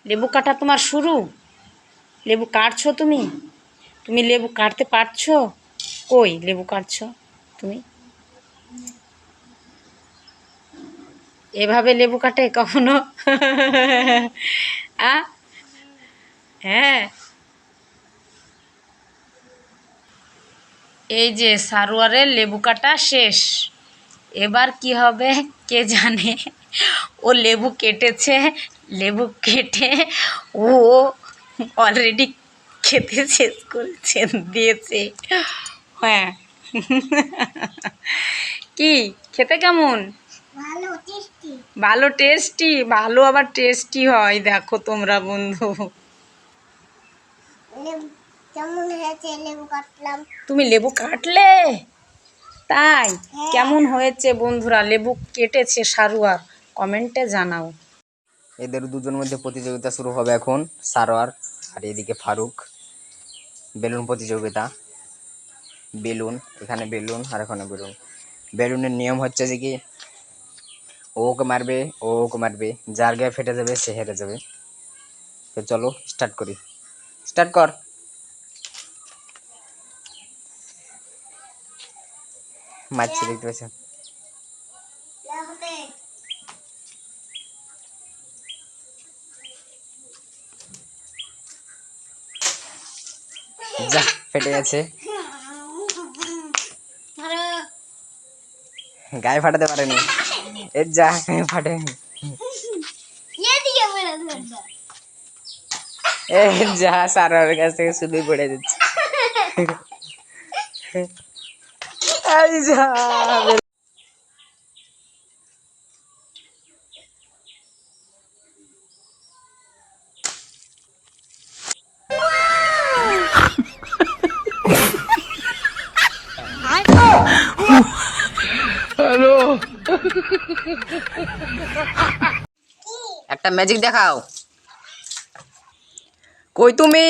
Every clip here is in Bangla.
লেবু কাটা তোমার শুরু? লেবু কাটছো তুমি? তুমি লেবু কাটতে পারছো? কই লেবু কাটছো তুমি? এভাবে লেবু কাটে কখনো? আ হ্যাঁ, এই যে সারোয়ারের লেবু কাটা শেষ। এবার কি হবে কে জানে। ও লেবু কেটেছে, লেবু কেটে ও অলরেডি খেতে শেষ করেছে, দিয়েছে। হ্যাঁ। কি খেতে কেমন? ভালো টেস্টি, ভালো আবার টেস্টি হয়। দেখো তোমরা বন্ধু, কেমন হয়েছে লেবু কাটলাম। তুমি লেবু কাটলে? তাই? কেমন হয়েছে বন্ধুরা? লেবু কেটেছে সারোয়ার, কমেন্টে জানাও। এদের দুজনের মধ্যে প্রতিযোগিতা শুরু হবে এখন। সারোয়ার আর এদিকে ফারুক। বেলুন প্রতিযোগিতা। বেলুন, এখানে বেলুন আর এখানে বেলুন। বেলুনের নিয়ম হচ্ছে যে কি, ওকে মারবে, ওকে মারবে, যার গায়ে ফেটে যাবে সে হেরে যাবে। তো চলো স্টার্ট করি। স্টার্ট কর। মারছি, দেখতে পাচ্ছ? যা, ফেটে গেছে। গায়ে ফাটাতে পারেনি। এর যা ফাটে। এ যা, সারার কাছ থেকে শুধুই পড়ে যাচ্ছে। এই যা। হ্যালো, একটা ম্যাজিক দেখাও। কই তুমি?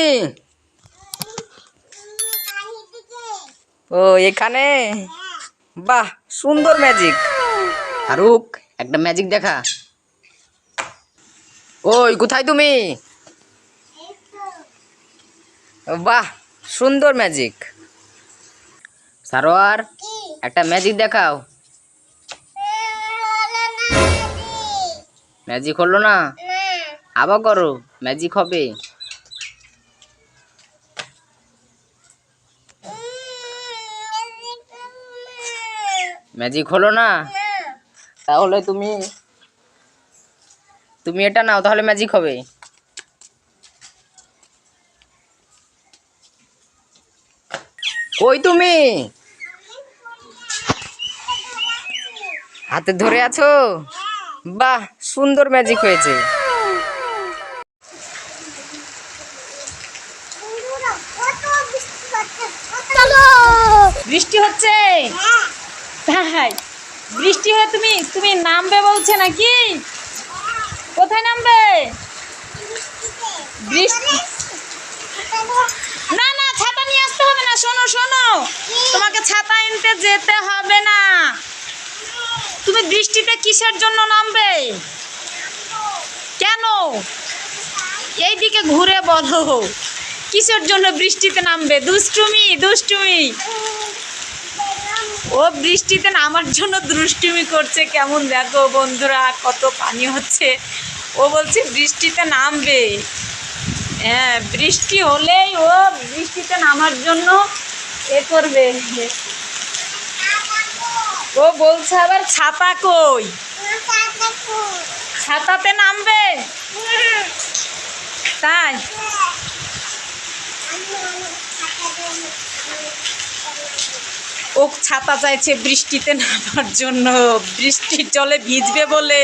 ও এখানে। বাহ, সুন্দর ম্যাজিক। ফারুক, একটা ম্যাজিক দেখা। ওই কোথায় তুমি? বাহ, সুন্দর ম্যাজিক। সারোয়ার, একটা ম্যাজিক দেখাও। ম্যাজিক হলো না? আবার করো, ম্যাজিক হবে। ম্যাজিক হলো না? তাহলে তুমি তুমি এটা নাও, তাহলে ম্যাজিক হবে। কই তুমি? হাতে ধরে আছো? বাহ, সুন্দর ম্যাজিক হয়েছে। বৃষ্টি হচ্ছে? তাই? বৃষ্টি হয়ে তুমি তুমি নামবে বলছে নাকি? কোথায় নামবে? বৃষ্টি? না না, ছাতা নিয়ে আসতে হবে না। শোনো শোনো, তোমাকে ছাতা আনতে যেতে হবে না। তুমি বৃষ্টিতে কিসের জন্য নামবে? কেন? এইদিকে ঘুরে বলো, কিসের জন্য বৃষ্টিতে নামবে? দুষ্টুমি, দুষ্টুমি। ও বৃষ্টিতে নামার জন্য দুষ্টুমি করছে। কেমন দেখো বন্ধুরা, কত পানি হচ্ছে। ও বলছে বৃষ্টিতে নামবে। হ্যাঁ, বৃষ্টি হলেই ও বৃষ্টিতে নামার জন্য এ করবে। ও বলছে আবার ছাতা কই? ছাতাতে নামবে? তাই? ও ছাতা চাইছে বৃষ্টিতে নামার জন্য, বৃষ্টির জলে ভিজবে বলে।